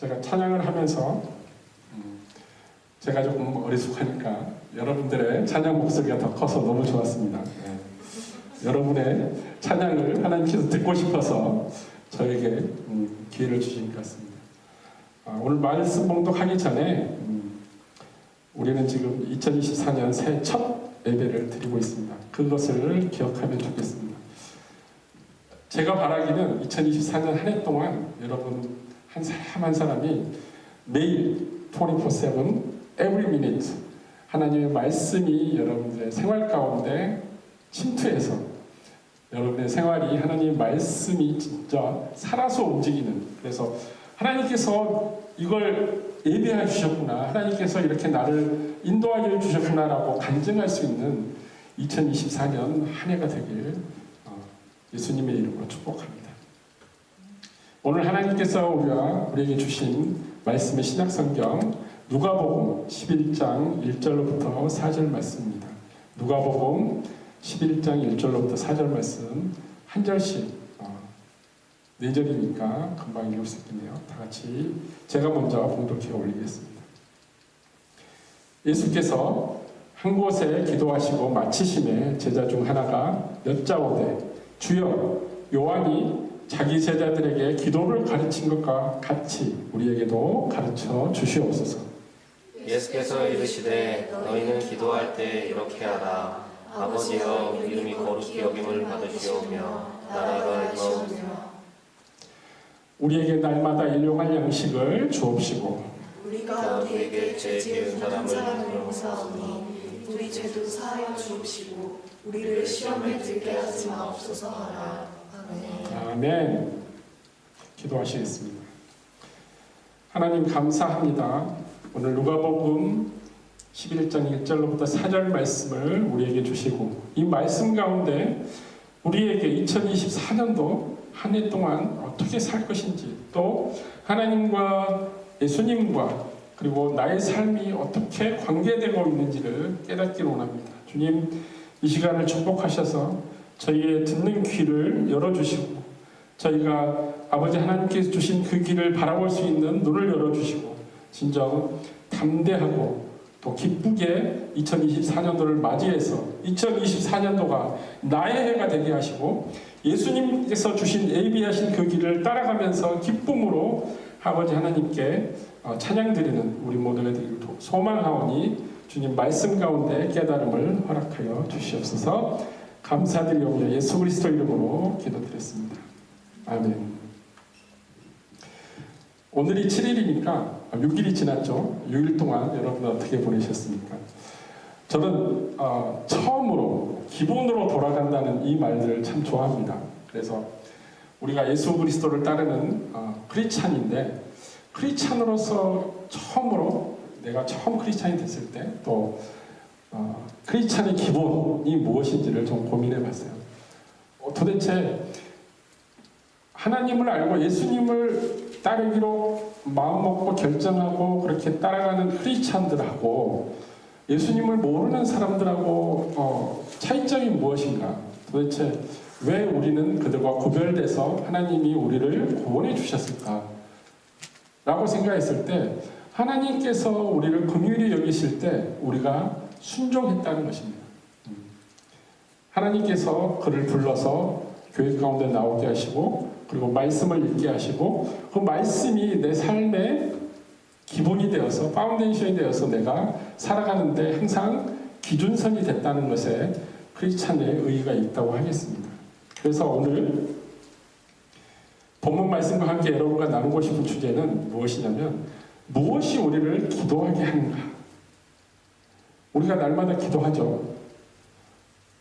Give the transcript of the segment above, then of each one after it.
제가 찬양을 하면서 제가 조금 어리숙하니까 여러분들의 찬양 목소리가 더 커서 너무 좋았습니다. 여러분의 찬양을 하나님께서 듣고 싶어서 저에게 기회를 주신 것 같습니다. 오늘 말씀 봉독하기 전에 우리는 지금 2024년 새해 첫 예배를 드리고 있습니다. 그것을 기억하면 좋겠습니다. 제가 바라기는 2024년 한 해 동안 여러분 한 사람 한 사람이 매일 24/7 every minute 하나님의 말씀이 여러분들의 생활 가운데 침투해서 여러분의 생활이 하나님의 말씀이 진짜 살아서 움직이는, 그래서 하나님께서 이걸 예배해 주셨구나, 하나님께서 이렇게 나를 인도하여 주셨구나 라고 간증할 수 있는 2024년 한 해가 되길 예수님의 이름으로 축복합니다. 오늘 하나님께서 우리에게 주신 말씀의 신약성경 누가복음 11장 1절로부터 4절 말씀입니다. 누가복음 11장 1절로부터 4절 말씀 한 절씩 4절이니까 금방 읽을 수 있겠네요. 다 같이 제가 먼저 봉독해 올리겠습니다. 예수께서 한 곳에 기도하시고 마치심에 제자 중 하나가 여짜오되 주여, 요한이 자기 제자들에게 기도를 가르친 것과 같이 우리에게도 가르쳐 주시옵소서. 예수께서 이르시되 너희는 기도할 때 이렇게 하라. 아버지여, 이름이 거룩히 여김을 받으시오며 나라가 임하옵소서. 우리에게 날마다 일용할 양식을 주옵시고 우리가 우리에게 죄 지은 사람을 용서하오니 우리 죄도 사하여 주옵시고 우리를 시험에 들게 하지 마옵소서 하라. 아멘. 아멘. 기도하시겠습니다. 하나님 감사합니다. 오늘 누가복음 11장 1절로부터 4절 말씀을 우리에게 주시고 이 말씀 가운데 우리에게 2024년도 한 해 동안 어떻게 살 것인지, 또 하나님과 예수님과 그리고 나의 삶이 어떻게 관계되고 있는지를 깨닫기를 원합니다. 주님, 이 시간을 축복하셔서 저희의 듣는 귀를 열어주시고 저희가 아버지 하나님께서 주신 그 길을 바라볼 수 있는 눈을 열어주시고 진정 담대하고 또 기쁘게 2024년도를 맞이해서 2024년도가 나의 해가 되게 하시고 예수님께서 주신 예비하신 그 길을 따라가면서 기쁨으로 아버지 하나님께 찬양드리는 우리 모두가 되기를 소망하오니 주님 말씀 가운데 깨달음을 허락하여 주시옵소서. 감사드리오며 예수 그리스도 이름으로 기도드렸습니다. 아멘. 오늘이 7일이니까 6일이 지났죠. 6일 동안 여러분 어떻게 보내셨습니까? 저는 처음으로 기본으로 돌아간다는 이 말들을 참 좋아합니다. 그래서 우리가 예수 그리스도를 따르는 크리스찬인데 크리스찬으로서 처음으로 내가 처음 크리스찬이 됐을 때 또 크리스찬의 기본이 무엇인지를 좀 고민해 봤어요. 도대체 하나님을 알고 예수님을 따르기로 마음먹고 결정하고 그렇게 따라가는 크리스찬들하고 예수님을 모르는 사람들하고 차이점이 무엇인가? 도대체 왜 우리는 그들과 구별돼서 하나님이 우리를 구원해 주셨을까? 라고 생각했을 때 하나님께서 우리를 긍휼히 여기실 때 우리가 순종했다는 것입니다. 하나님께서 그를 불러서 교회 가운데 나오게 하시고 그리고 말씀을 읽게 하시고 그 말씀이 내 삶의 기본이 되어서 파운데이션이 되어서 내가 살아가는데 항상 기준선이 됐다는 것에 크리스찬의 의의가 있다고 하겠습니다. 그래서 오늘 본문 말씀과 함께 여러분과 나누고 싶은 주제는 무엇이냐면 무엇이 우리를 기도하게 하는가? 우리가 날마다 기도하죠.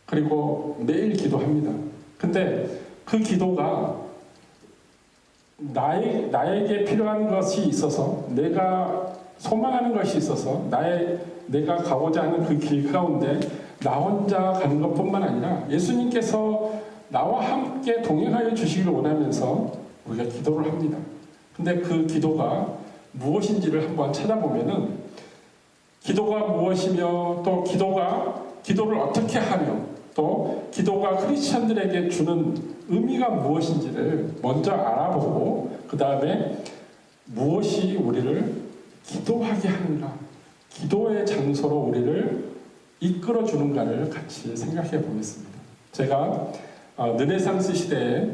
그리고 매일 기도합니다. 근데 그 기도가 나에게 필요한 것이 있어서 내가 소망하는 것이 있어서 내가 가고자 하는 그 길 가운데 나 혼자 가는 것뿐만 아니라 예수님께서 나와 함께 동행하여 주시기를 원하면서 우리가 기도를 합니다. 근데 그 기도가 무엇인지를 한번 찾아보면은 기도가 무엇이며 또 기도를 어떻게 하며 또 기도가 크리스천들에게 주는 의미가 무엇인지를 먼저 알아보고 그 다음에 무엇이 우리를 기도하게 하는가, 기도의 장소로 우리를 이끌어 주는가를 같이 생각해 보겠습니다. 제가 르네상스 시대에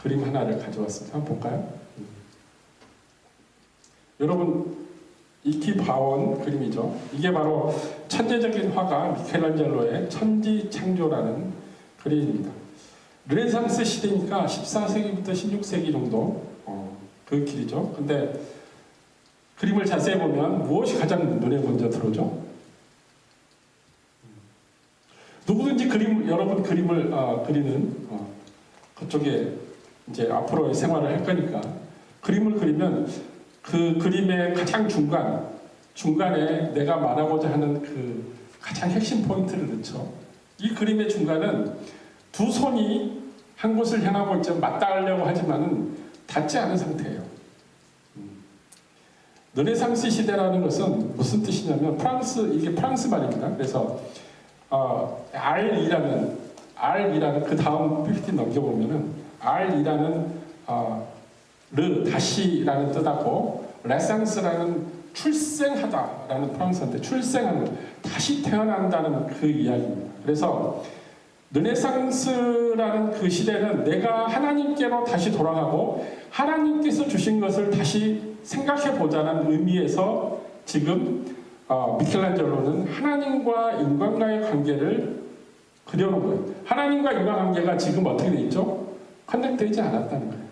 그림 하나를 가져왔습니다. 한번 볼까요? 여러분, 이키 바온 그림이죠. 이게 바로 천재적인 화가 미켈란젤로의 천지창조라는 그림입니다. 르네상스 시대니까 14세기부터 16세기 정도 그 길이죠. 근데 그림을 자세히 보면 무엇이 가장 눈에 먼저 들어오죠? 누구든지 여러분 그림을 그리는 그쪽에 이제 앞으로의 생활을 할 거니까 그림을 그리면 그 그림의 가장 중간에 내가 말하고자 하는 그 가장 핵심 포인트를 넣죠. 이 그림의 중간은 두 손이 한 곳을 향하고 있죠. 맞닿으려고 하지만은 닿지 않은 상태예요. 르네상스 시대라는 것은 무슨 뜻이냐면 이게 프랑스 말입니다. 그래서 R이라는 그 다음 PPT 넘겨보면은 R이라는 다시라는 뜻하고 레상스라는 출생하다라는 프랑스어인데 출생하는 다시 태어난다는 그 이야기입니다. 그래서 르네상스라는 그 시대는 내가 하나님께로 다시 돌아가고 하나님께서 주신 것을 다시 생각해 보자는 의미에서 지금 미켈란젤로는 하나님과 인간과의 관계를 그려놓은 거예요. 하나님과 인간관계가 지금 어떻게 돼 있죠? 커넥되지 않았다는 거예요.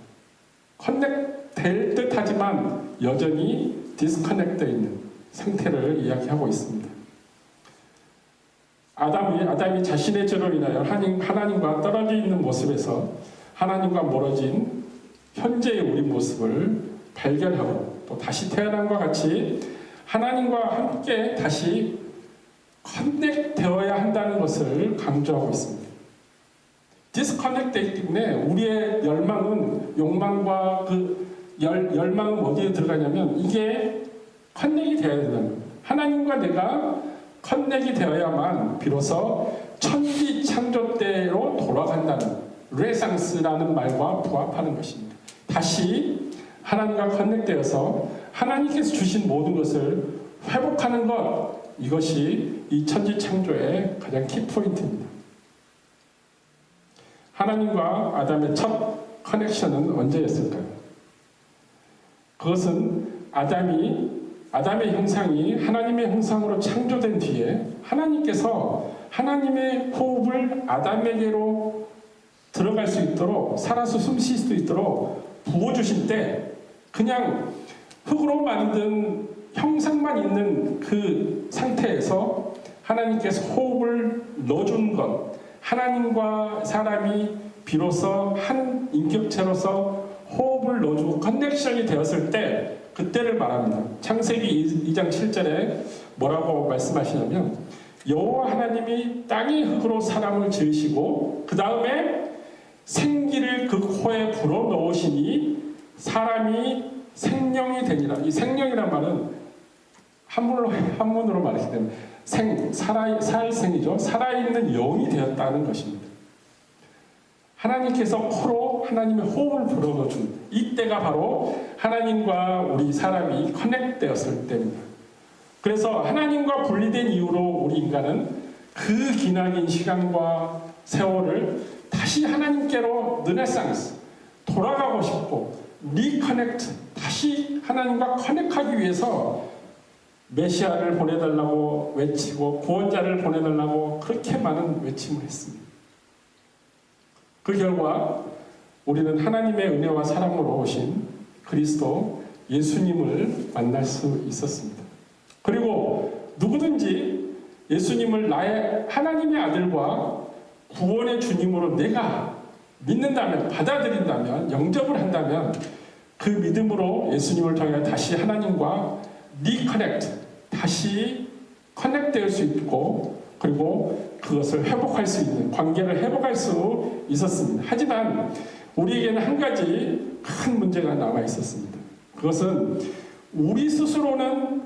커넥될 듯 하지만 여전히 디스커넥되어 있는 상태를 이야기하고 있습니다. 아담이 자신의 죄로 인하여 하나님과 떨어져 있는 모습에서 하나님과 멀어진 현재의 우리 모습을 발견하고 또 다시 태어남과 같이 하나님과 함께 다시 커넥되어야 한다는 것을 강조하고 있습니다. 디스커넥되기 때문에 우리의 욕망과 그 열망은 어디에 들어가냐면 이게 커넥이 되어야 된다는 거예요. 하나님과 내가 커넥이 되어야만 비로소 천지 창조 때로 돌아간다는 르네상스라는 말과 부합하는 것입니다. 다시 하나님과 커넥되어서 하나님께서 주신 모든 것을 회복하는 것, 이것이 이 천지 창조의 가장 키포인트입니다. 하나님과 아담의 첫 커넥션은 언제였을까요? 그것은 아담의 형상이 하나님의 형상으로 창조된 뒤에 하나님께서 하나님의 호흡을 아담에게로 들어갈 수 있도록 살아서 숨 쉴 수 있도록 부어주실 때 그냥 흙으로 만든 형상만 있는 그 상태에서 하나님께서 호흡을 넣어준 것, 하나님과 사람이 비로소 한 인격체로서 호흡을 넣어주고 커넥션이 되었을 때 그때를 말합니다. 창세기 2장 7절에 뭐라고 말씀하시냐면 여호와 하나님이 땅의 흙으로 사람을 지으시고 그 다음에 생기를 그 코에 불어넣으시니 사람이 생명이 되니라. 이 생명이란 말은 한문으로 말하기 때문에 살생이죠. 살아있는 영이 되었다는 것입니다. 하나님께서 코로 하나님의 호흡을 불어넣어준 이때가 바로 하나님과 우리 사람이 커넥되었을 때입니다. 그래서 하나님과 분리된 이후로 우리 인간은 그 기나긴 시간과 세월을 다시 하나님께로 르네상스 돌아가고 싶고 리커넥트 다시 하나님과 커넥하기 위해서 메시아를 보내달라고 외치고 구원자를 보내달라고 그렇게 많은 외침을 했습니다. 그 결과 우리는 하나님의 은혜와 사랑으로 오신 그리스도 예수님을 만날 수 있었습니다. 그리고 누구든지 예수님을 나의 하나님의 아들과 구원의 주님으로 내가 믿는다면, 받아들인다면, 영접을 한다면 그 믿음으로 예수님을 통해 다시 하나님과 리커넥트, 다시 커넥될 수 있고 그리고 그것을 회복할 수 있는 관계를 회복할 수 있었습니다. 하지만 우리에게는 한 가지 큰 문제가 남아 있었습니다. 그것은 우리 스스로는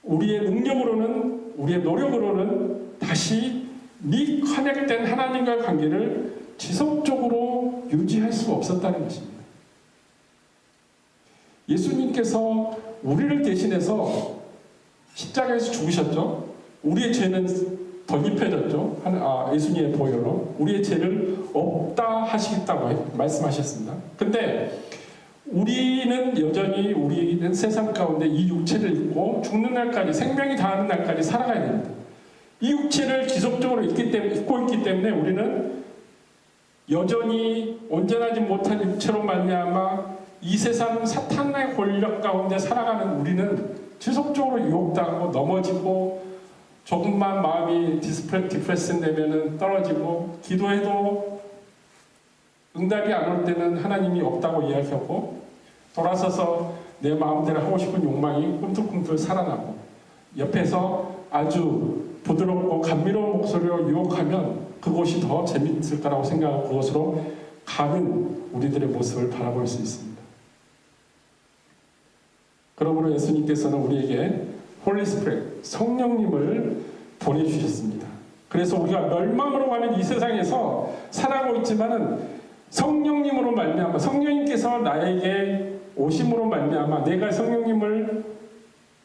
우리의 능력으로는 우리의 노력으로는 다시 리커넥된 하나님과의 관계를 지속적으로 유지할 수 없었다는 것입니다. 예수님께서 우리를 대신해서 십자가에서 죽으셨죠. 우리의 죄는 덧입혀졌죠. 예수님의 보혈로 우리의 죄를 없다 하시겠다고 말씀하셨습니다. 근데 우리는 여전히 우리는 세상 가운데 이 육체를 입고 죽는 날까지, 생명이 다하는 날까지 살아가야 됩니다. 이 육체를 지속적으로 입고 있기 때문에 우리는 여전히 온전하지 못한 육체로 말미암아 이 세상 사탄의 권력 가운데 살아가는 우리는 지속적으로 유혹당하고 넘어지고, 조금만 마음이 디프레스 되면은 떨어지고, 기도해도 응답이 안 올 때는 하나님이 없다고 이야기하고, 돌아서서 내 마음대로 하고 싶은 욕망이 꿈틀꿈틀 살아나고, 옆에서 아주 부드럽고 감미로운 목소리로 유혹하면 그곳이 더 재밌을 거라고 생각하고 그것으로 가는 우리들의 모습을 바라볼 수 있습니다. 그러므로 예수님께서는 우리에게 홀리 스피릿, 성령님을 보내주셨습니다. 그래서 우리가 멸망으로 가는 이 세상에서 살아가고 있지만은 성령님으로 말미암아, 성령님께서 나에게 오심으로 말미암아 내가 성령님을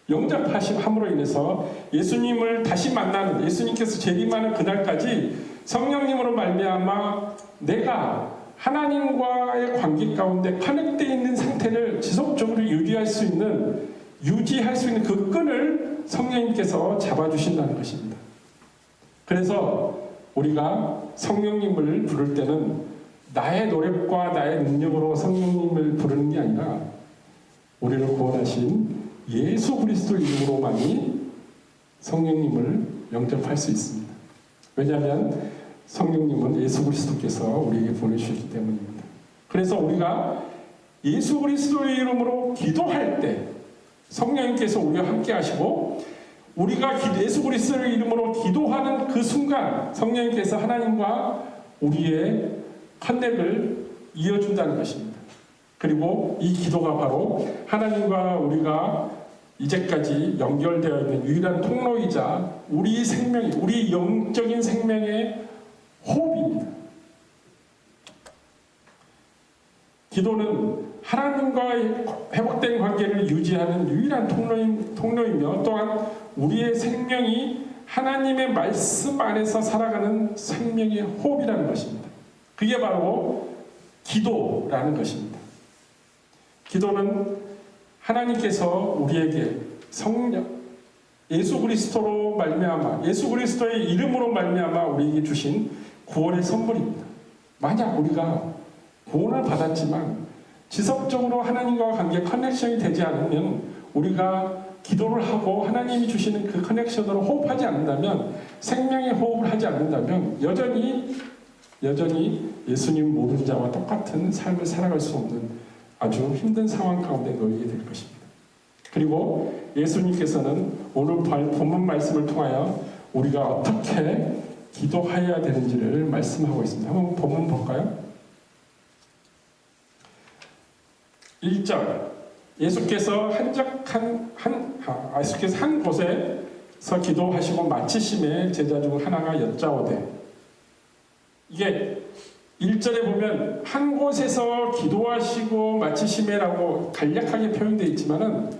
영접함으로 인해서 예수님을 다시 만나는, 예수님께서 재림하는 그날까지 성령님으로 말미암아 내가 하나님과의 관계 가운데 커넥되어 있는 상태를 지속적으로 유지할 수 있는 그 끈을 성령님께서 잡아주신다는 것입니다. 그래서 우리가 성령님을 부를 때는 나의 노력과 나의 능력으로 성령님을 부르는 게 아니라 우리를 구원하신 예수 그리스도 이름으로만이 성령님을 영접할 수 있습니다. 왜냐하면 성령님은 예수 그리스도께서 우리에게 보내주셨기 때문입니다. 그래서 우리가 예수 그리스도의 이름으로 기도할 때 성령님께서 우리와 함께 하시고, 우리가 예수 그리스도의 이름으로 기도하는 그 순간 성령님께서 하나님과 우리의 커넥을 이어준다는 것입니다. 그리고 이 기도가 바로 하나님과 우리가 이제까지 연결되어 있는 유일한 통로이자 우리 생명이, 우리 영적인 생명의 호흡입니다. 기도는 하나님과의 회복된 관계를 유지하는 유일한 통로이며 또한 우리의 생명이 하나님의 말씀 안에서 살아가는 생명의 호흡이라는 것입니다. 그게 바로 기도라는 것입니다. 기도는 하나님께서 우리에게 예수 그리스도로 말미암아, 예수 그리스도의 이름으로 말미암아 우리에게 주신 구원의 선물입니다. 만약 우리가 구원을 받았지만 지속적으로 하나님과 관계 커넥션이 되지 않으면, 우리가 기도를 하고 하나님이 주시는 그 커넥션으로 호흡하지 않는다면, 생명의 호흡을 하지 않는다면 여전히 예수님 모르는 자와 똑같은 삶을 살아갈 수 없는 아주 힘든 상황 가운데 놓이게 될 것입니다. 그리고 예수님께서는 오늘 본문 말씀을 통하여 우리가 어떻게 기도해야 되는지를 말씀하고 있습니다. 한번 본문 볼까요? 1절, 예수께서 한 곳에서 기도하시고 마치심에 제자 중 하나가 여짜오되, 이게 1절에 보면 한 곳에서 기도하시고 마치심에라고 간략하게 표현되어 있지만은,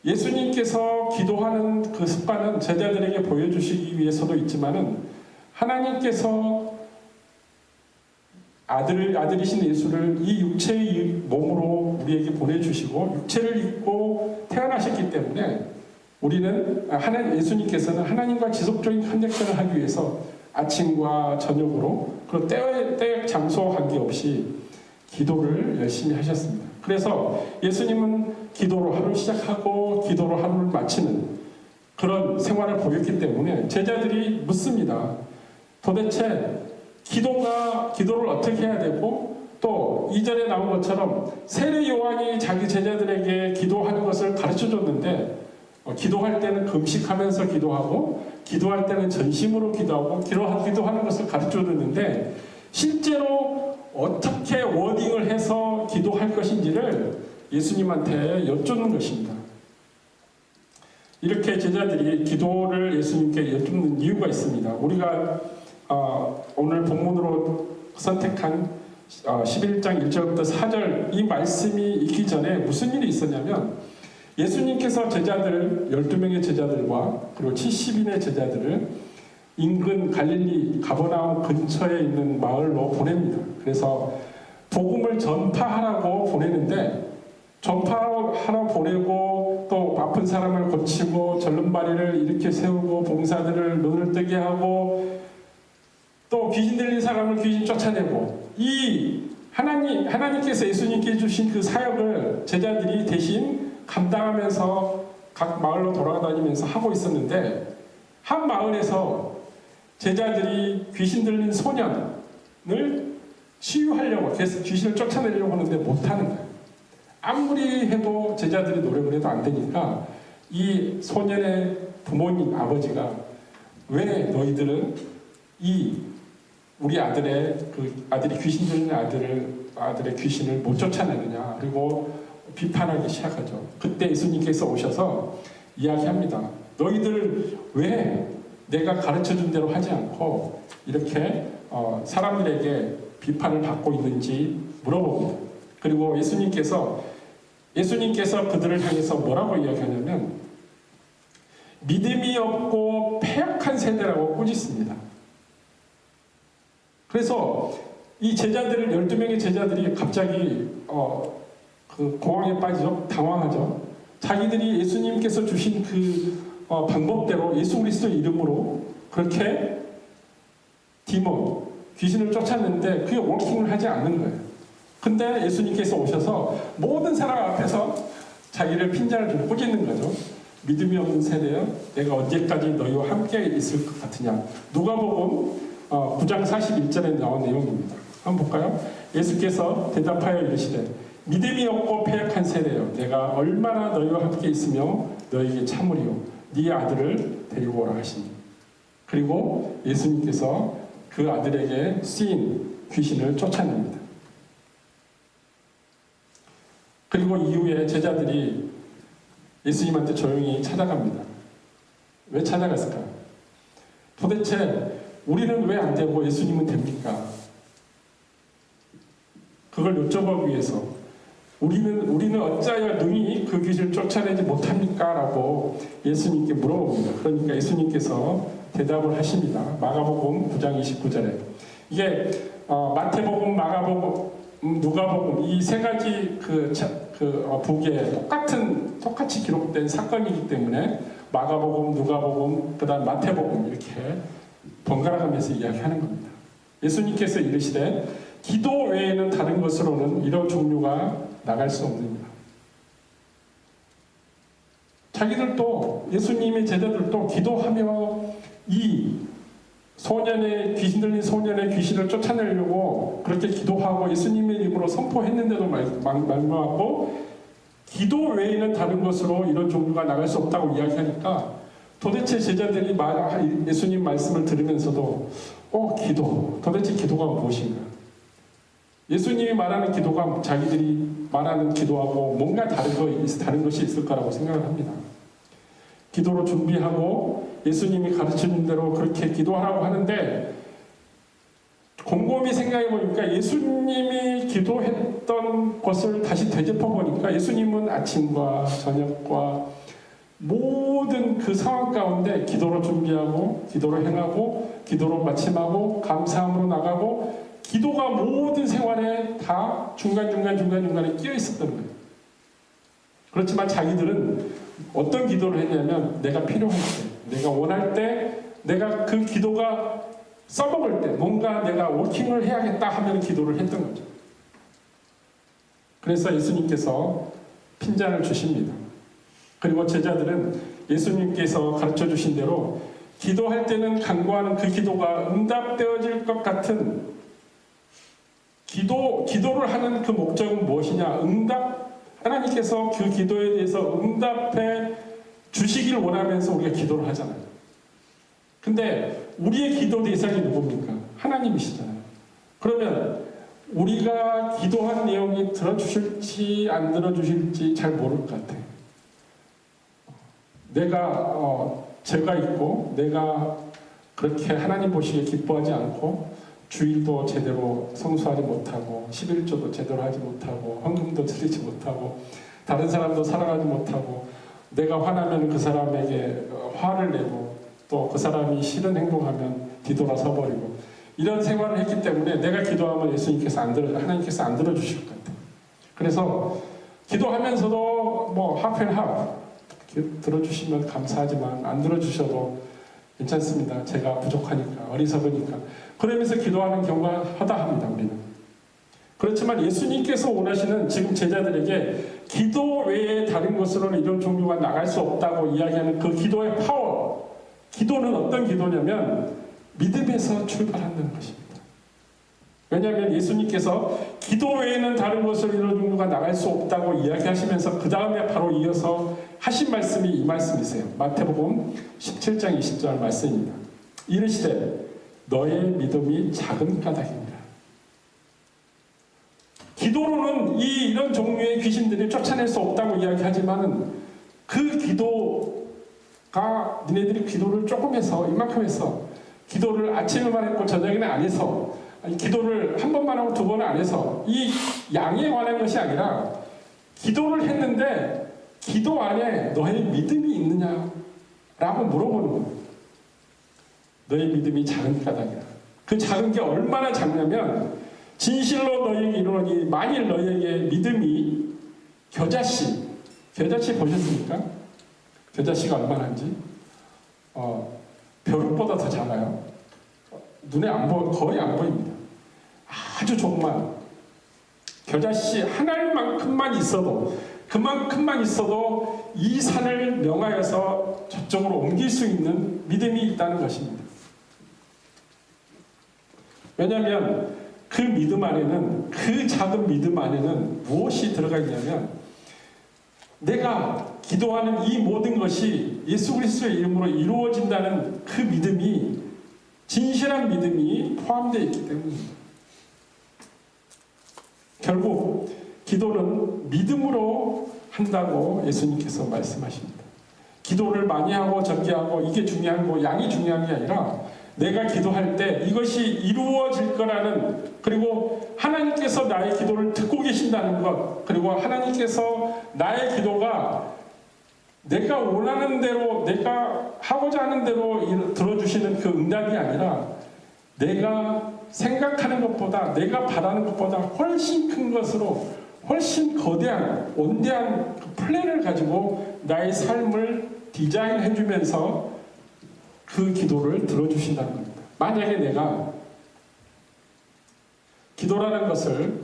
예수님께서 기도하는 그 습관은 제자들에게 보여주시기 위해서도 있지만은, 하나님께서 아들이신 예수를 이 육체의 몸으로 우리에게 보내주시고 육체를 입고 태어나셨기 때문에 우리는 예수님께서는 하나님과 지속적인 커넥션을 하기 위해서 아침과 저녁으로 그런 때 장소와 관계없이 기도를 열심히 하셨습니다. 그래서 예수님은 기도로 하루를 시작하고 기도로 하루를 마치는 그런 생활을 보였기 때문에 제자들이 묻습니다. 도대체 기도를 어떻게 해야 되고, 또 2절에 나온 것처럼 세례 요한이 자기 제자들에게 기도하는 것을 가르쳐줬는데, 기도할 때는 금식하면서 기도하고, 기도할 때는 전심으로 기도하고, 기도하는 것을 가르쳐줬는데, 실제로 어떻게 워딩을 해서 기도할 것인지를 예수님한테 여쭙는 것입니다. 이렇게 제자들이 기도를 예수님께 여쭙는 이유가 있습니다. 우리가 오늘 본문으로 선택한 11장 1절부터 4절 이 말씀이 있기 전에 무슨 일이 있었냐면 예수님께서 제자들 12명의 제자들과 그리고 70인의 제자들을 인근 갈릴리 가버나움 근처에 있는 마을로 보냅니다. 그래서 복음을 전파하라고 보내는데 전파하러 보내고 또 아픈 사람을 고치고 절름발이를 일으켜 세우고 봉사들을 눈을 뜨게 하고 또 귀신 들린 사람을 귀신 쫓아내고 이 하나님께서 예수님께 주신 그 사역을 제자들이 대신 감당하면서 각 마을로 돌아다니면서 하고 있었는데 한 마을에서 제자들이 귀신 들린 소년을 치유하려고 그래서 귀신을 쫓아내려고 하는데 못하는 거예요. 아무리 해도 제자들이 노력을 해도 안 되니까 이 소년의 부모님 아버지가 왜 너희들은 우리 아들이 귀신 들린 아들의 귀신을 못 쫓아내느냐 그리고 비판하기 시작하죠. 그때 예수님께서 오셔서 이야기합니다. 너희들 왜 내가 가르쳐준 대로 하지 않고 이렇게 사람들에게 비판을 받고 있는지 물어봅니다. 그리고 예수님께서 그들을 향해서 뭐라고 이야기하냐면 믿음이 없고 패역한 세대라고 꾸짖습니다. 그래서 이 제자들을 12명의 제자들이 갑자기 그 공황에 빠지죠. 당황하죠. 자기들이 예수님께서 주신 그 방법대로 예수 그리스도의 이름으로 그렇게 귀신을 쫓았는데 그게 워킹을 하지 않는 거예요. 근데 예수님께서 오셔서 모든 사람 앞에서 자기를 핀잔을 주고 꾸짖는 거죠. 믿음이 없는 세대여 내가 언제까지 너희와 함께 있을 것 같으냐. 누가복음 9장 41절에 나온 내용입니다. 한번 볼까요? 예수께서 대답하여 이르시되 믿음이 없고 패역한 세대여 내가 얼마나 너희와 함께 있으며 너희에게 참으리요 네 아들을 데리고 오라 하시니 그리고 예수님께서 그 아들에게 쓰인 귀신을 쫓아냅니다. 그리고 이후에 제자들이 예수님한테 조용히 찾아갑니다. 왜 찾아갔을까? 도대체 우리는 왜 안 되고 예수님은 됩니까? 그걸 여쭤보기 위해서 우리는 어찌하여 능히 그 귀신을 쫓아내지 못합니까? 라고 예수님께 물어봅니다. 그러니까 예수님께서 대답을 하십니다. 마가복음 9장 29절에 이게 마태복음, 마가복음, 누가복음 이 세 가지 북에 똑같이 기록된 사건이기 때문에 마가복음, 누가복음, 그다음 마태복음 이렇게 번갈아가면서 이야기하는 겁니다. 예수님께서 이르시되 기도 외에는 다른 것으로는 이런 종류가 나갈 수 없느니라. 자기들도 예수님의 제자들도 기도하며 이 귀신 들린 소년의 귀신을 쫓아내려고 그렇게 기도하고 예수님의 이름으로 선포했는데도 말하고 기도 외에는 다른 것으로 이런 종류가 나갈 수 없다고 이야기하니까 도대체 제자들이 예수님 말씀을 들으면서도 도대체 기도가 무엇인가? 예수님이 말하는 기도가 자기들이 말하는 기도하고 뭔가 다른 것이 있을 거라고 생각을 합니다. 기도로 준비하고 예수님이 가르치는 대로 그렇게 기도하라고 하는데 곰곰이 생각해 보니까 예수님이 기도했던 것을 다시 되짚어 보니까 예수님은 아침과 저녁과 모든 그 상황 가운데 기도로 준비하고 기도로 행하고 기도로 마침하고 감사함으로 나가고 기도가 모든 생활에 다 중간중간에 끼어 있었던 거예요. 그렇지만 자기들은 어떤 기도를 했냐면 내가 필요할 때, 내가 원할 때, 내가 그 기도가 써먹을 때 뭔가 내가 워킹을 해야겠다 하면 기도를 했던 거죠. 그래서 예수님께서 핀잔을 주십니다. 그리고 제자들은 예수님께서 가르쳐 주신 대로 기도할 때는 간구하는 그 기도가 응답되어질 것 같은 기도를 하는 그 목적은 무엇이냐? 하나님께서 그 기도에 대해서 응답해 주시길 원하면서 우리가 기도를 하잖아요. 근데 우리의 기도 대상이 누굽니까? 하나님이시잖아요. 그러면 우리가 기도한 내용이 들어주실지 안 들어주실지 잘 모를 것 같아요. 내가 죄가 있고 내가 그렇게 하나님 보시기에 기뻐하지 않고 주일도 제대로 성수하지 못하고 11조도 제대로 하지 못하고 헌금도 드리지 못하고 다른 사람도 사랑하지 못하고 내가 화나면 그 사람에게 화를 내고 또 그 사람이 싫은 행동하면 뒤돌아서 버리고 이런 생활을 했기 때문에 내가 기도하면 하나님께서 안 들어주실 것 같아요. 그래서 기도하면서도 뭐 하프앤하프 들어주시면 감사하지만 안 들어주셔도 괜찮습니다. 제가 부족하니까 어리석으니까 그러면서 기도하는 경우가 허다합니다. 우리는. 그렇지만 예수님께서 원하시는 지금 제자들에게 기도 외에 다른 것으로는 이런 종류가 나갈 수 없다고 이야기하는 그 기도의 파워. 기도는 어떤 기도냐면 믿음에서 출발한다는 것입니다. 왜냐하면 예수님께서 기도 외에는 다른 것으로 이런 종류가 나갈 수 없다고 이야기하시면서 그 다음에 바로 이어서 하신 말씀이 이 말씀이세요. 마태복음 17장 20절 말씀입니다. 이르시되 너의 믿음이 작은 까닭입니다. 기도로는 이런 종류의 귀신들이 쫓아낼 수 없다고 이야기하지만 그 기도가 니네들이 기도를 조금 해서 이만큼 해서 기도를 아침에만 했고 저녁에는 안 해서 기도를 한 번만 하고 두 번은 안 해서 이 양에 관한 것이 아니라 기도를 했는데 기도 안에 너의 믿음이 있느냐라고 물어보는 거예요. 너의 믿음이 작은 까닭이라. 그 작은 게 얼마나 작냐면 진실로 너희에게 이르노니 만일 너희에게 믿음이 겨자씨 보셨습니까? 겨자씨가 얼마나인지 벼룩보다 더 작아요. 눈에 안 보여, 거의 안 보입니다. 아주 조그만 겨자씨 한 알만큼만 있어도 그만큼만 있어도 이 산을 명하여서 저쪽으로 옮길 수 있는 믿음이 있다는 것입니다. 왜냐하면 그 믿음 안에는 그 작은 믿음 안에는 무엇이 들어가 있냐면 내가 기도하는 이 모든 것이 예수 그리스도의 이름으로 이루어진다는 그 믿음이 진실한 믿음이 포함되어 있기 때문입니다. 결국 기도는 믿음으로 한다고 예수님께서 말씀하십니다. 기도를 많이 하고 전개하고 이게 중요한 거 양이 중요한 게 아니라 내가 기도할 때 이것이 이루어질 거라는 그리고 하나님께서 나의 기도를 듣고 계신다는 것 그리고 하나님께서 나의 기도가 내가 원하는 대로 내가 하고자 하는 대로 들어주시는 그 응답이 아니라 내가 생각하는 것보다 내가 바라는 것보다 훨씬 큰 것으로 훨씬 거대한 온대한 그 플랜을 가지고 나의 삶을 디자인해 주면서 그 기도를 들어주신다는 겁니다. 만약에 내가 기도라는 것을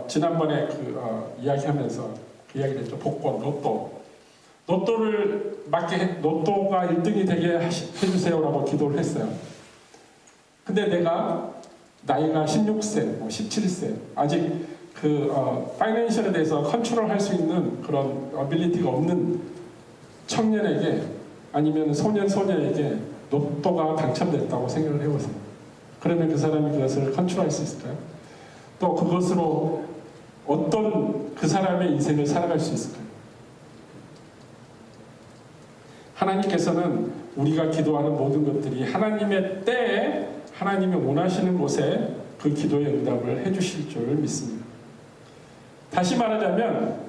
지난번에 이야기하면서 그 이야기를 했죠. 복권, 로또를 로또가 1등이 되게 해주세요라고 기도를 했어요. 근데 내가 나이가 16세, 17세 아직 파이낸셜에 대해서 컨트롤할 수 있는 그런 어빌리티가 없는 청년에게 아니면 소년에게 로또가 당첨됐다고 생각을 해보세요. 그러면 그 사람이 그것을 컨트롤할 수 있을까요? 또 그것으로 어떤 그 사람의 인생을 살아갈 수 있을까요? 하나님께서는 우리가 기도하는 모든 것들이 하나님의 때에 하나님이 원하시는 곳에 그 기도의 응답을 해주실 줄 믿습니다. 다시 말하자면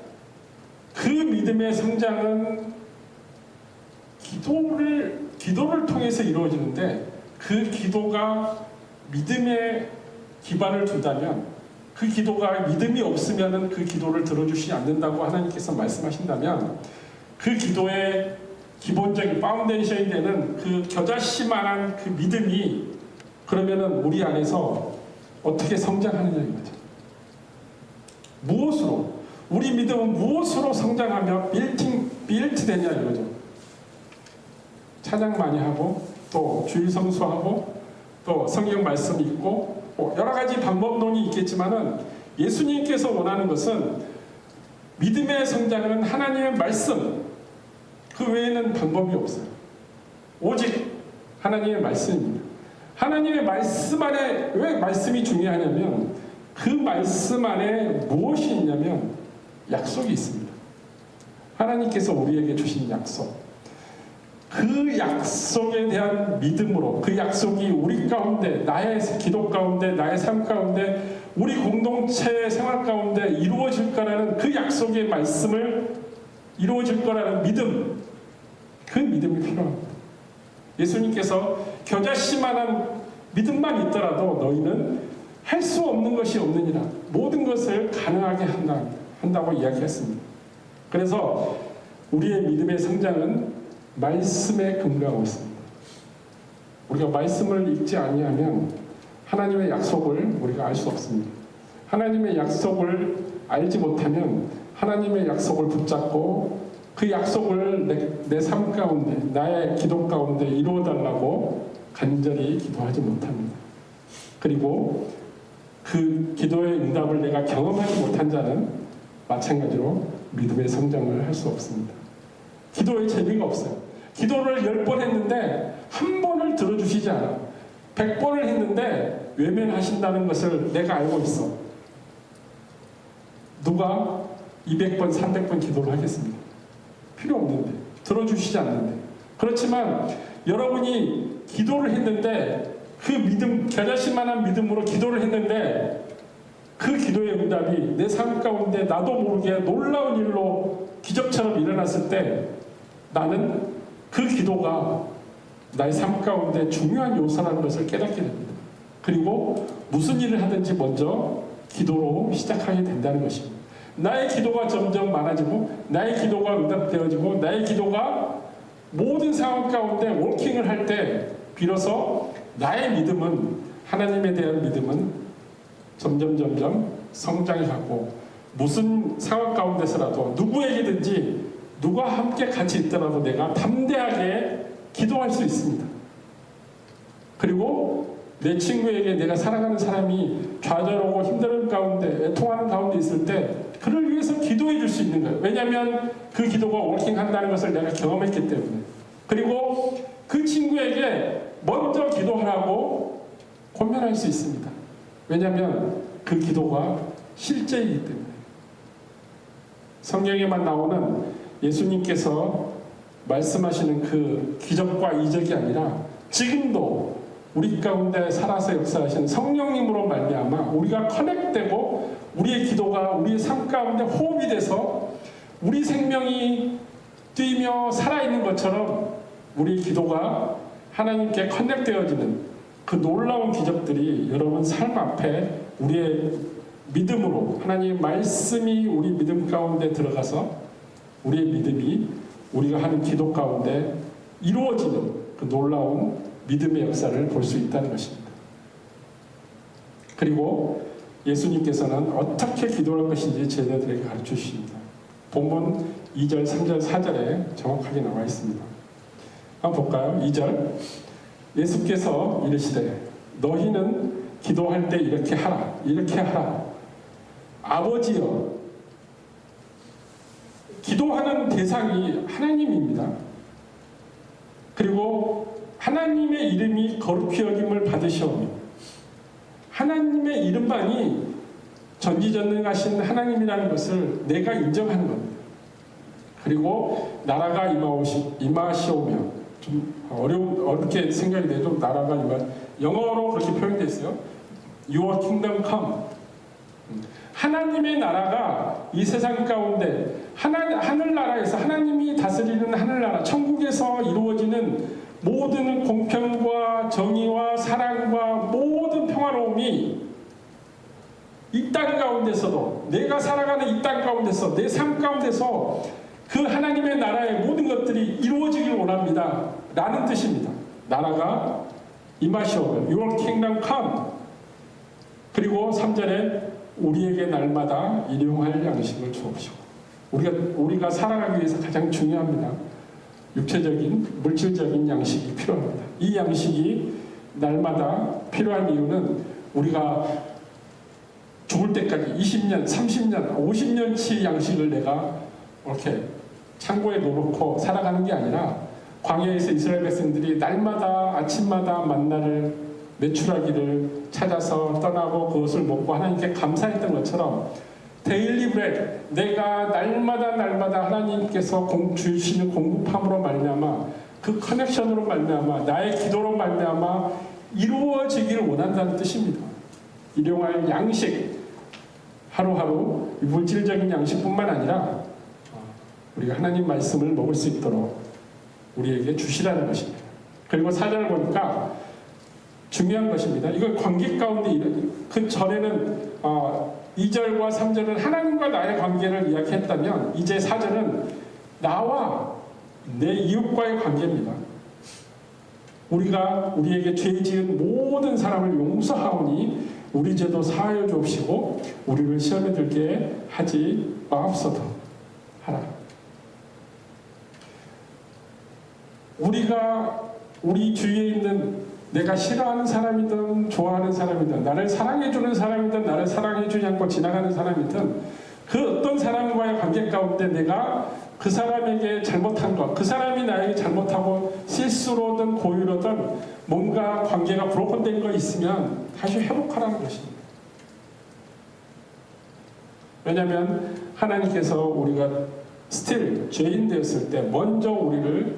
그 믿음의 성장은 기도를 통해서 이루어지는데 그 기도가 믿음에 기반을 두다면 그 기도가 믿음이 없으면 그 기도를 들어주시지 않는다고 하나님께서 말씀하신다면 그 기도의 기본적인 파운데이션이 되는 그 겨자씨만한 그 믿음이 그러면은 우리 안에서 어떻게 성장하느냐 이거죠. 무엇으로? 우리 믿음은 무엇으로 성장하며 빌트 되냐 이거죠. 찬양 많이 하고 또 주일 성수하고 또 성경 말씀 읽고 여러 가지 방법론이 있겠지만은 예수님께서 원하는 것은 믿음의 성장은 하나님의 말씀 그 외에는 방법이 없어요. 오직 하나님의 말씀입니다. 하나님의 말씀 안에 왜 말씀이 중요하냐면 그 말씀 안에 무엇이 있냐면 약속이 있습니다. 하나님께서 우리에게 주신 약속. 그 약속에 대한 믿음으로 그 약속이 우리 가운데 나의 기도 가운데 나의 삶 가운데 우리 공동체 생활 가운데 이루어질 거라는 그 약속의 말씀을 이루어질 거라는 믿음, 그 믿음이 필요합니다. 예수님께서 겨자씨만한 믿음만 있더라도 너희는 할 수 없는 것이 없느니라 모든 것을 가능하게 한다고 이야기했습니다. 그래서 우리의 믿음의 성장은 말씀에 근거하고 있습니다. 우리가 말씀을 읽지 아니하면 하나님의 약속을 우리가 알 수 없습니다. 하나님의 약속을 알지 못하면 하나님의 약속을 붙잡고 그 약속을 내 삶 가운데 나의 기도 가운데 이루어달라고 간절히 기도하지 못합니다. 그리고 그 기도의 응답을 내가 경험하지 못한 자는 마찬가지로 믿음의 성장을 할 수 없습니다. 기도의 재미가 없어요. 기도를 10번 했는데 한 번을 들어주시지 않아. 100번을 했는데 외면하신다는 것을 내가 알고 있어. 누가 200번, 300번 기도를 하겠습니다. 필요 없는데, 들어주시지 않는데. 그렇지만 여러분이 기도를 했는데 그 믿음, 겨자씨만한 믿음으로 기도를 했는데 그 기도의 응답이 내 삶 가운데 나도 모르게 놀라운 일로 기적처럼 일어났을 때 나는 그 기도가 나의 삶 가운데 중요한 요소라는 것을 깨닫게 됩니다. 그리고 무슨 일을 하든지 먼저 기도로 시작하게 된다는 것입니다. 나의 기도가 점점 많아지고 나의 기도가 응답되어지고 나의 기도가 모든 상황 가운데 워킹을 할 때 비로소 나의 믿음은 하나님에 대한 믿음은 점점 성장해가고 무슨 상황 가운데서라도 누구에게든지 누가 함께 같이 있더라도 내가 담대하게 기도할 수 있습니다. 그리고 내 친구에게 내가 사랑하는 사람이 좌절하고 힘든 가운데 애통하는 가운데 있을 때 그를 위해서 기도해 줄 수 있는 거예요. 왜냐하면 그 기도가 워킹한다는 것을 내가 경험했기 때문에. 그리고 그 친구에게 먼저 기도하라고 권면할 수 있습니다. 왜냐하면 그 기도가 실제이기 때문에. 성경에만 나오는 예수님께서 말씀하시는 그 기적과 이적이 아니라 지금도 우리 가운데 살아서 역사하시는 성령님으로 말미암아 우리가 커넥되고 우리의 기도가 우리의 삶 가운데 호흡이 돼서 우리 생명이 뛰며 살아있는 것처럼 우리의 기도가 하나님께 커넥되어지는 그 놀라운 기적들이 여러분 삶 앞에 우리의 믿음으로 하나님의 말씀이 우리 믿음 가운데 들어가서 우리의 믿음이 우리가 하는 기도 가운데 이루어지는 그 놀라운 믿음의 역사를 볼 수 있다는 것입니다. 그리고 예수님께서는 어떻게 기도할 것인지 제자들에게 가르쳐 주십니다. 본문 2절, 3절, 4절에 정확하게 나와 있습니다. 한번 볼까요? 2절 예수께서 이르시되 너희는 기도할 때 이렇게 하라 이렇게 하라. 아버지여, 기도하는 대상이 하나님입니다. 그리고 하나님의 이름이 거룩히 여김을 받으시오며 하나님의 이름만이 전지전능하신 하나님이라는 것을 내가 인정하는 겁니다. 그리고 나라가 임하시오며 좀 어렵게 생각이 돼요. 좀 나라가 영어로 그렇게 표현되어 있어요. Your kingdom come. 하나님의 나라가 이 세상 가운데 하늘나라에서 하나님이 다스리는 하늘나라 천국에서 이루어지는 모든 공평과 정의와 사랑과 모든 평화로움이 이 땅 가운데서도 내가 살아가는 이 땅 가운데서 내 삶 가운데서 그 하나님의 나라의 모든 것들이 이루어지길 원합니다 라는 뜻입니다. 나라가 임하시오며 Your kingdom come. 그리고 3절에 우리에게 날마다 일용할 양식을 주옵시고. 우리가 살아가기 위해서 가장 중요합니다. 육체적인 물질적인 양식이 필요합니다. 이 양식이 날마다 필요한 이유는 우리가 죽을 때까지 20년, 30년, 50년치 양식을 내가 이렇게 창고에 놓고 살아가는 게 아니라 광야에서 이스라엘 백성들이 날마다 아침마다 만나를 메추라기를 찾아서 떠나고 그것을 먹고 하나님께 감사했던 것처럼 데일리 브레드, 내가 날마다 하나님께서 주시는 공급함으로 말미암아 그 그 커넥션으로 말미암아 나의 기도로 말미암아 이루어지기를 원한다는 뜻입니다. 일용할 양식, 하루하루 물질적인 양식뿐만 아니라 우리가 하나님 말씀을 먹을 수 있도록 우리에게 주시라는 것입니다. 그리고 4절을 보니까 중요한 것입니다. 이건 관계 가운데 그 전에는 2절과 3절은 하나님과 나의 관계를 이야기했다면 이제 4절은 나와 내 이웃과의 관계입니다. 우리가 우리에게 죄 지은 모든 사람을 용서하오니 우리 죄도 사하여 주옵시고 우리를 시험에 들게 하지 마옵소서 하라. 우리가 우리 주위에 있는 내가 싫어하는 사람이든 좋아하는 사람이든 나를 사랑해주는 사람이든 나를 사랑해주지 않고 지나가는 사람이든 그 어떤 사람과의 관계 가운데 내가 그 사람에게 잘못한 것, 그 사람이 나에게 잘못하고 실수로든 고의로든 뭔가 관계가 브로큰된 거 있으면 다시 회복하라는 것입니다. 왜냐하면 하나님께서 우리가 스틸 죄인 되었을 때 먼저 우리를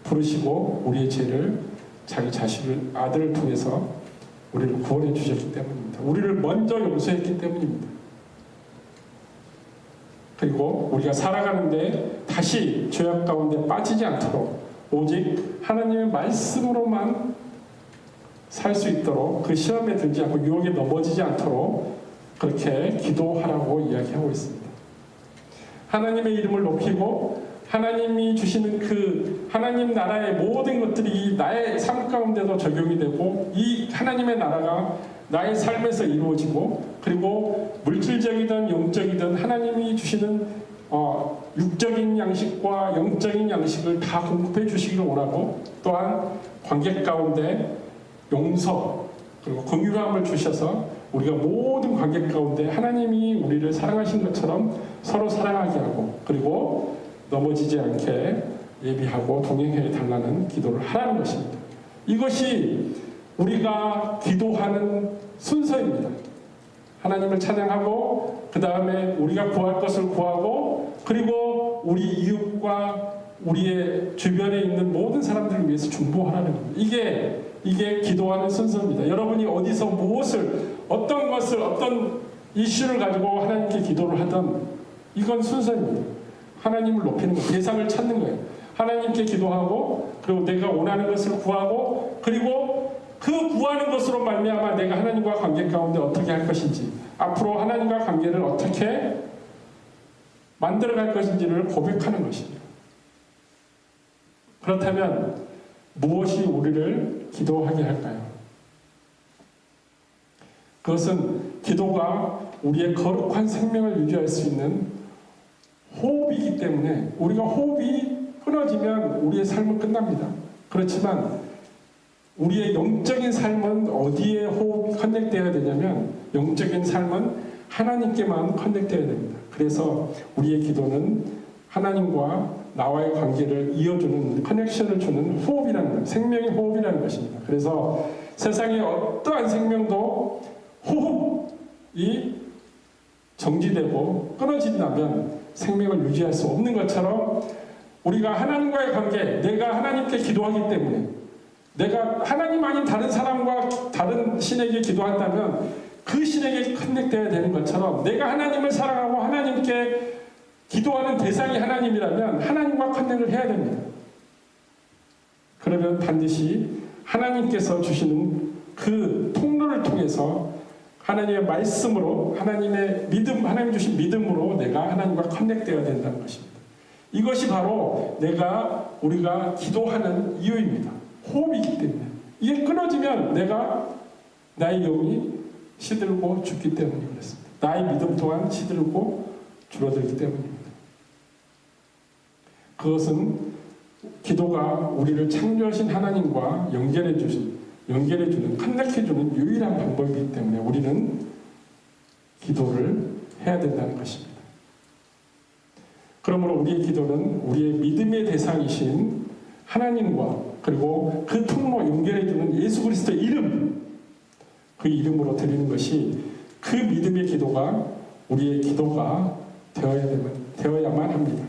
부르시고 우리의 죄를 자기 자식을 아들을 통해서 우리를 구원해 주셨기 때문입니다. 우리를 먼저 용서했기 때문입니다. 그리고 우리가 살아가는데 다시 죄악 가운데 빠지지 않도록 오직 하나님의 말씀으로만 살 수 있도록 그 시험에 들지 않고 유혹에 넘어지지 않도록 그렇게 기도하라고 이야기하고 있습니다. 하나님의 이름을 높이고 하나님이 주시는 그 하나님 나라의 모든 것들이 나의 삶 가운데도 적용이 되고 이 하나님의 나라가 나의 삶에서 이루어지고 그리고 물질적이든 영적이든 하나님이 주시는 육적인 양식과 영적인 양식을 다 공급해 주시기를 원하고 또한 관계 가운데 용서 그리고 긍휼함을 주셔서 우리가 모든 관계 가운데 하나님이 우리를 사랑하신 것처럼 서로 사랑하게 하고 그리고 넘어지지 않게 예비하고 동행해 달라는 기도를 하라는 것입니다. 이것이 우리가 기도하는 순서입니다. 하나님을 찬양하고 그 다음에 우리가 구할 것을 구하고 그리고 우리 이웃과 우리의 주변에 있는 모든 사람들을 위해서 중보하라는 겁니다. 이게 기도하는 순서입니다. 여러분이 어디서 무엇을 어떤 것을 어떤 이슈를 가지고 하나님께 기도를 하든 이건 순서입니다. 하나님을 높이는 것, 대상을 찾는 거예요. 하나님께 기도하고 그리고 내가 원하는 것을 구하고 그리고 그 구하는 것으로 말미암아 내가 하나님과 관계 가운데 어떻게 할 것인지 앞으로 하나님과 관계를 어떻게 만들어갈 것인지를 고백하는 것입니다. 그렇다면 무엇이 우리를 기도하게 할까요? 그것은 기도가 우리의 거룩한 생명을 유지할 수 있는 호흡이기 때문에 우리가 호흡이 끊어지면 우리의 삶은 끝납니다. 그렇지만 우리의 영적인 삶은 어디에 호흡이 커넥되어야 되냐면 영적인 삶은 하나님께만 커넥되어야 됩니다. 그래서 우리의 기도는 하나님과 나와의 관계를 이어주는 커넥션을 주는 호흡이라는 것, 생명의 호흡이라는 것입니다. 그래서 세상의 어떠한 생명도 호흡이 정지되고 끊어진다면 생명을 유지할 수 없는 것처럼 우리가 하나님과의 관계, 내가 하나님께 기도하기 때문에 내가 하나님 아닌 다른 사람과 다른 신에게 기도한다면 그 신에게 커넥되어야 되는 것처럼 내가 하나님을 사랑하고 하나님께 기도하는 대상이 하나님이라면 하나님과 커넥을 해야 됩니다. 그러면 반드시 하나님께서 주시는 그 통로를 통해서 하나님의 말씀으로 하나님의 믿음, 하나님 주신 믿음으로 내가 하나님과 커넥되어야 된다는 것입니다. 이것이 바로 우리가 기도하는 이유입니다. 호흡이기 때문에. 이게 끊어지면 나의 영이 시들고 죽기 때문에 그렇습니다. 나의 믿음 또한 시들고 줄어들기 때문입니다. 그것은 기도가 우리를 창조하신 하나님과 연결해주는, 커넥해주는 유일한 방법이기 때문에 우리는 기도를 해야 된다는 것입니다. 그러므로 우리의 기도는 우리의 믿음의 대상이신 하나님과 그리고 그 통로 연결해주는 예수 그리스도의 이름, 그 이름으로 드리는 것이 그 믿음의 기도가 우리의 기도가 되어야만 합니다.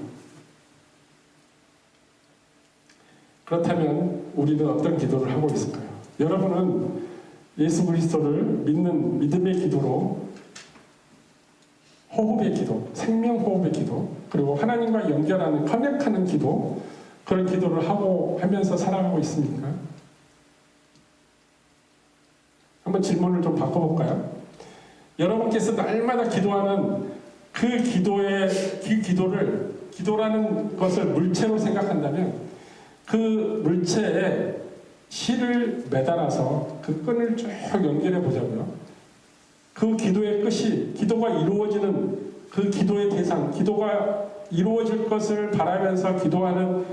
그렇다면 우리는 어떤 기도를 하고 있을까요? 여러분은 예수 그리스도를 믿는 믿음의 기도로 호흡의 기도, 생명 호흡의 기도, 그리고 하나님과 연결하는 커넥하는 기도, 그런 기도를 하고 하면서 살아가고 있습니까? 한번 질문을 좀 바꿔볼까요? 여러분께서 날마다 기도하는 그 기도를 기도라는 것을 물체로 생각한다면 그 물체에 실을 매달아서 그 끈을 쭉 연결해 보자고요. 그 기도의 끝이 기도가 이루어지는 그 기도의 대상, 기도가 이루어질 것을 바라면서 기도하는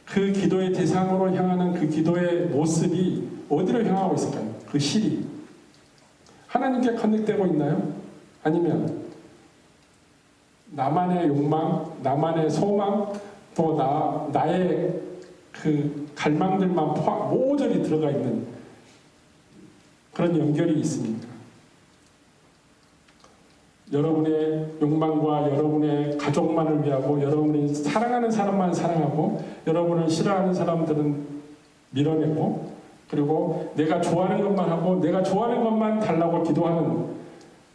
그 기도의 대상으로 향하는 그 기도의 모습이 어디로 향하고 있을까요? 그 실이 하나님께 커넥되고 있나요? 아니면 나만의 욕망, 나만의 소망, 또 나의 그 갈망들만 모조리 들어가 있는 그런 연결이 있습니까? 여러분의 욕망과 여러분의 가족만을 위하고 여러분이 사랑하는 사람만 사랑하고 여러분을 싫어하는 사람들은 밀어내고 그리고 내가 좋아하는 것만 하고 내가 좋아하는 것만 달라고 기도하는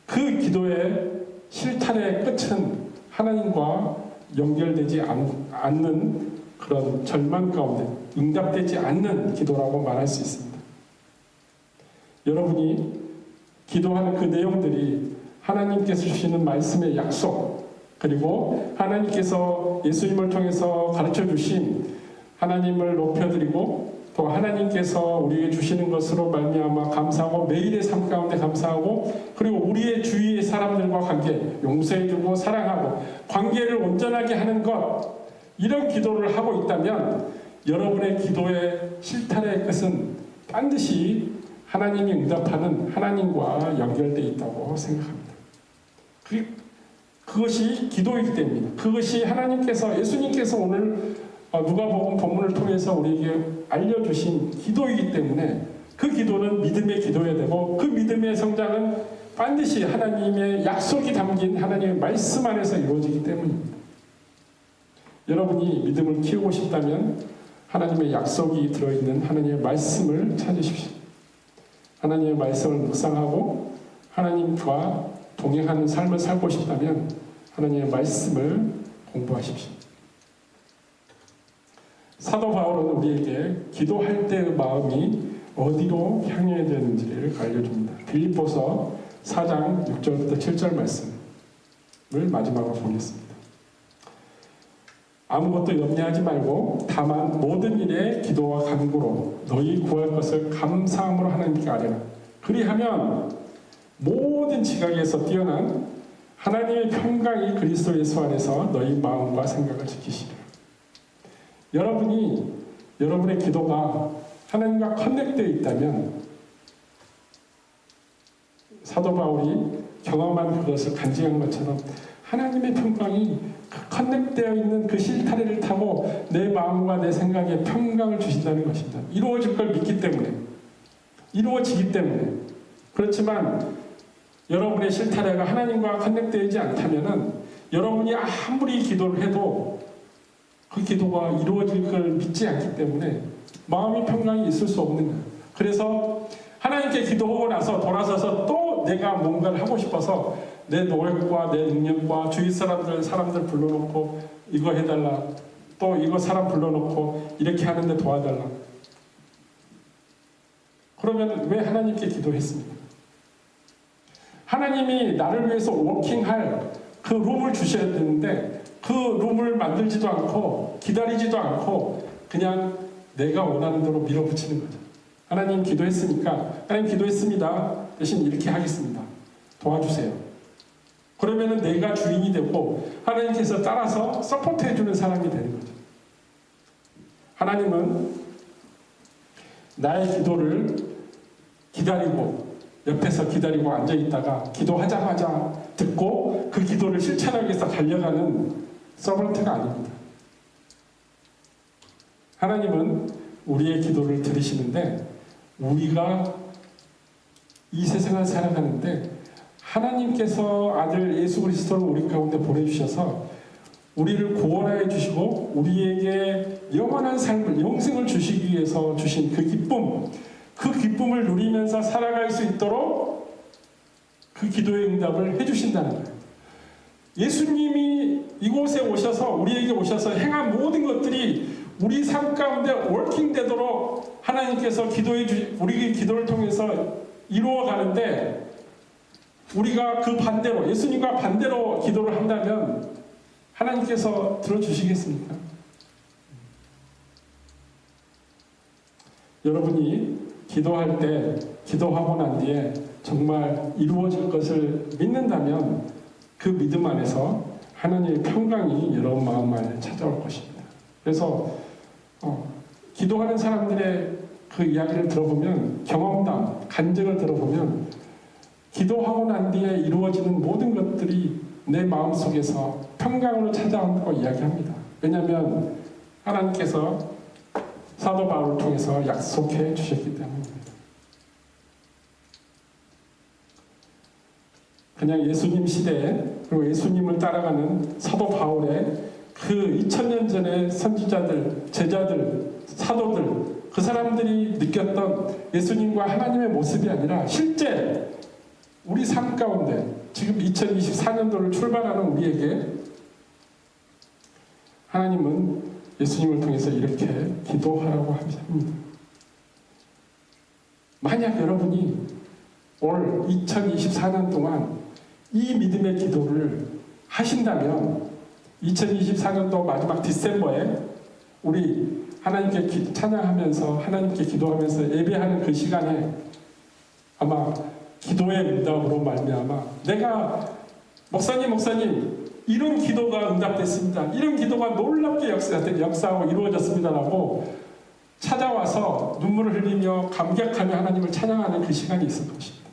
그 기도의 실탄의 끝은 하나님과 연결되지 않는 그런 절망 가운데 응답되지 않는 기도라고 말할 수 있습니다. 여러분이 기도하는 그 내용들이 하나님께서 주시는 말씀의 약속, 그리고 하나님께서 예수님을 통해서 가르쳐 주신 하나님을 높여드리고 또 하나님께서 우리에게 주시는 것으로 말미암아 감사하고 매일의 삶 가운데 감사하고 그리고 우리의 주위의 사람들과 관계 용서해주고 사랑하고 관계를 온전하게 하는 것, 이런 기도를 하고 있다면 여러분의 기도의 실탄의 끝은 반드시 하나님이 응답하는 하나님과 연결되어 있다고 생각합니다. 그것이 기도이기 때문입니다. 그것이 하나님께서 예수님께서 오늘 누가복음 본문을 통해서 우리에게 알려주신 기도이기 때문에 그 기도는 믿음의 기도여야 되고 그 믿음의 성장은 반드시 하나님의 약속이 담긴 하나님의 말씀 안에서 이루어지기 때문입니다. 여러분이 믿음을 키우고 싶다면 하나님의 약속이 들어있는 하나님의 말씀을 찾으십시오. 하나님의 말씀을 묵상하고 하나님과 동행하는 삶을 살고 싶다면 하나님의 말씀을 공부하십시오. 사도 바울은 우리에게 기도할 때의 마음이 어디로 향해야 되는지를 알려줍니다. 빌립보서 4장 6절부터 7절 말씀을 마지막으로 보겠습니다. 아무것도 염려하지 말고 다만 모든 일에 기도와 간구로 너희 구할 것을 감사함으로 하나님께 아뢰라. 그리하면 모든 지각에서 뛰어난 하나님의 평강이 그리스도 예수 안에서 너희 마음과 생각을 지키시리라. 여러분의 기도가 하나님과 커넥되어 있다면 사도 바울이 경험한 그것을 간증한 것처럼 하나님의 평강이 커넥되어 있는 그 실타래를 타고 내 마음과 내 생각에 평강을 주신다는 것입니다. 이루어질 걸 믿기 때문에, 이루어지기 때문에. 그렇지만 여러분의 실타래가 하나님과 커넥되지 않다면 여러분이 아무리 기도를 해도 그 기도가 이루어질 걸 믿지 않기 때문에 마음의 평강이 있을 수 없는 거예요. 그래서 하나님께 기도하고 나서 돌아서서 또 내가 뭔가를 하고 싶어서 내 노력과 내 능력과 주위 사람들 불러놓고 이거 해달라, 또 이거 사람 불러놓고 이렇게 하는데 도와달라. 그러면 왜 하나님께 기도했습니까? 하나님이 나를 위해서 워킹할 그 룸을 주셔야 되는데 그 룸을 만들지도 않고 기다리지도 않고 그냥 내가 원하는 대로 밀어붙이는 거죠. 하나님 기도했으니까 하나님 기도했습니다. 대신 이렇게 하겠습니다. 도와주세요. 그러면은 내가 주인이 되고 하나님께서 따라서 서포트해주는 사람이 되는 거죠. 하나님은 나의 기도를 기다리고 옆에서 기다리고 앉아있다가 기도하자마자 듣고 그 기도를 실천하기 위해서 달려가는 서번트가 아닙니다. 하나님은 우리의 기도를 들으시는데 우리가 이 세상을 살아가는데 하나님께서 아들 예수 그리스도를 우리 가운데 보내주셔서 우리를 구원하여 주시고 우리에게 영원한 삶을, 영생을 주시기 위해서 주신 그 기쁨을 누리면서 살아갈 수 있도록 그 기도의 응답을 해주신다는 거예요. 예수님이 이곳에 오셔서 우리에게 오셔서 행한 모든 것들이 우리 삶 가운데 워킹되도록 하나님께서 우리 기도를 통해서 이루어가는데, 우리가 그 반대로, 예수님과 반대로 기도를 한다면 하나님께서 들어주시겠습니까? 여러분이 기도할 때, 기도하고 난 뒤에 정말 이루어질 것을 믿는다면 그 믿음 안에서 하나님의 평강이 여러분 마음 안에 찾아올 것입니다. 그래서 기도하는 사람들의 그 이야기를 들어보면, 경험담, 간증을 들어보면 기도하고 난 뒤에 이루어지는 모든 것들이 내 마음속에서 평강으로 찾아온다고 이야기합니다. 왜냐하면 하나님께서 사도 바울을 통해서 약속해 주셨기 때문입니다. 그냥 예수님 시대에, 그리고 예수님을 따라가는 사도 바울의 그 2000년 전의 선지자들, 제자들, 사도들, 그 사람들이 느꼈던 예수님과 하나님의 모습이 아니라 실제 우리 삶 가운데 지금 2024년도를 출발하는 우리에게 하나님은 예수님을 통해서 이렇게 기도하라고 합니다. 만약 여러분이 올 2024년 동안 이 믿음의 기도를 하신다면 2024년도 마지막 디셈버에 우리 하나님께 찬양하면서, 하나님께 기도하면서 예배하는 그 시간에 아마 기도의 응답으로 말미암아 내가 목사님 이런 기도가 응답됐습니다, 이런 기도가 놀랍게 역사하고 이루어졌습니다라고 찾아와서 눈물을 흘리며 감격하며 하나님을 찬양하는 그 시간이 있을 것입니다.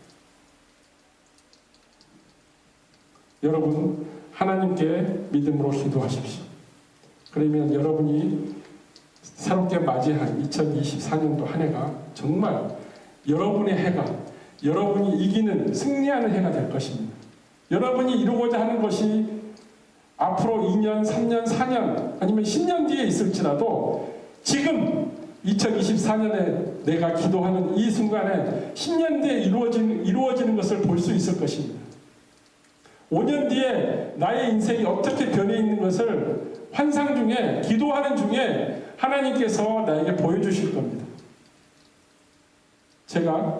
여러분, 하나님께 믿음으로 기도하십시오. 그러면 여러분이 새롭게 맞이한 2024년도 한 해가 정말 여러분의 해가, 여러분이 이기는, 승리하는 해가 될 것입니다. 여러분이 이루고자 하는 것이 앞으로 2년, 3년, 4년 아니면 10년 뒤에 있을지라도 지금 2024년에 내가 기도하는 이 순간에 10년 뒤에 이루어지는 것을 볼 수 있을 것입니다. 5년 뒤에 나의 인생이 어떻게 변해 있는 것을 환상 중에, 기도하는 중에 하나님께서 나에게 보여주실 겁니다. 제가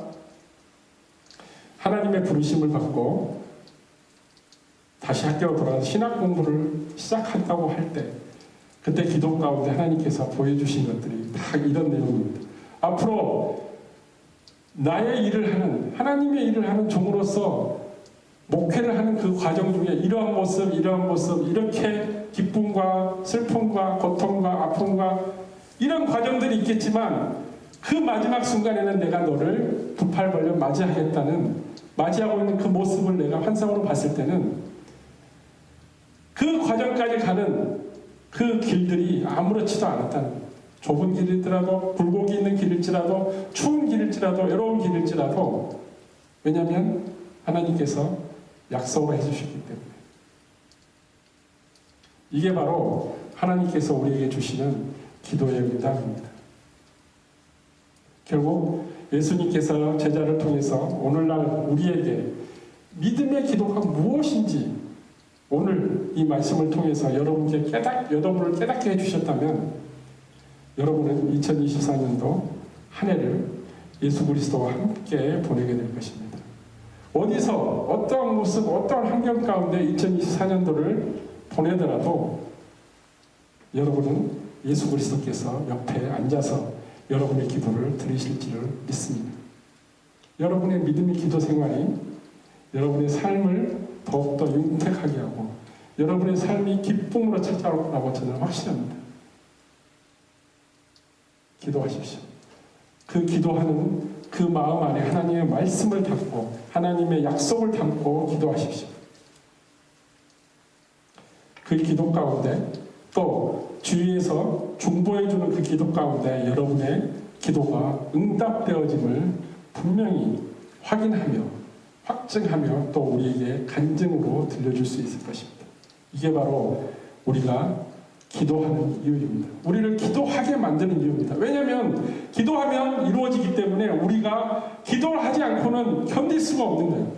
하나님의 부르심을 받고 다시 학교로 돌아가서 신학 공부를 시작한다고 할 때, 그때 기도 가운데 하나님께서 보여주신 것들이 다 이런 내용입니다. 앞으로 나의 일을 하는, 하나님의 일을 하는 종으로서 목회를 하는 그 과정 중에 이러한 모습, 이렇게 기쁨과 슬픔과 고통과 아픔과 이런 과정들이 있겠지만 그 마지막 순간에는 내가 너를 두 팔 벌려 맞이하고 있는 그 모습을 내가 환상으로 봤을 때는 그 과정까지 가는 그 길들이 아무렇지도 않았다는 거예요. 좁은 길일지라도, 굴곡이 있는 길일지라도, 추운 길일지라도, 외로운 길일지라도, 왜냐하면 하나님께서 약속을 해주셨기 때문에. 이게 바로 하나님께서 우리에게 주시는 기도의 응답입니다. 결국 예수님께서 제자를 통해서 오늘날 우리에게 믿음의 기도가 무엇인지 오늘 이 말씀을 통해서 여러분을 깨닫게 해주셨다면 여러분은 2024년도 한 해를 예수 그리스도와 함께 보내게 될 것입니다. 어디서 어떠한 모습, 어떠한 환경 가운데 2024년도를 보내더라도 여러분은 예수 그리스도께서 옆에 앉아서 여러분의 기도를 들으실지를 믿습니다. 여러분의 믿음의 기도 생활이 여러분의 삶을 더욱더 윤택하게 하고 여러분의 삶이 기쁨으로 찾아올 거라고 저는 확신합니다. 기도하십시오. 그 기도하는 그 마음 안에 하나님의 말씀을 담고 하나님의 약속을 담고 기도하십시오. 그 기도 가운데 또 주위에서 중보해주는 그 기도 가운데 여러분의 기도가 응답되어짐을 분명히 확인하며 확증하며 또 우리에게 간증으로 들려줄 수 있을 것입니다. 이게 바로 우리가 기도하는 이유입니다. 우리를 기도하게 만드는 이유입니다. 왜냐하면 기도하면 이루어지기 때문에 우리가 기도를 하지 않고는 견딜 수가 없는 거예요.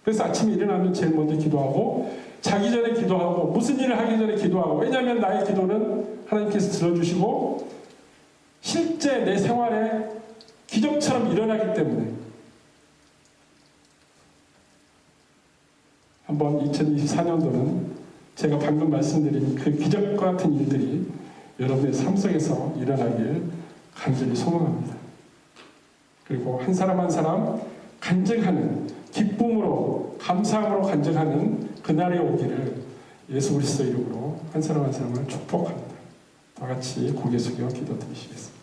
그래서 아침에 일어나면 제일 먼저 기도하고 자기 전에 기도하고 무슨 일을 하기 전에 기도하고 왜냐하면 나의 기도는 하나님께서 들어주시고 실제 내 생활에 기적처럼 일어나기 때문에 한번 2024년도는 제가 방금 말씀드린 그 기적과 같은 일들이 여러분의 삶 속에서 일어나길 간절히 소망합니다. 그리고 한 사람 한 사람 간증하는 기쁨으로 감사함으로 간증하는 그날이 오기를 예수 그리스도 이름으로 한 사람 한 사람을 축복합니다. 다 같이 고개 숙여 기도드리시겠습니다.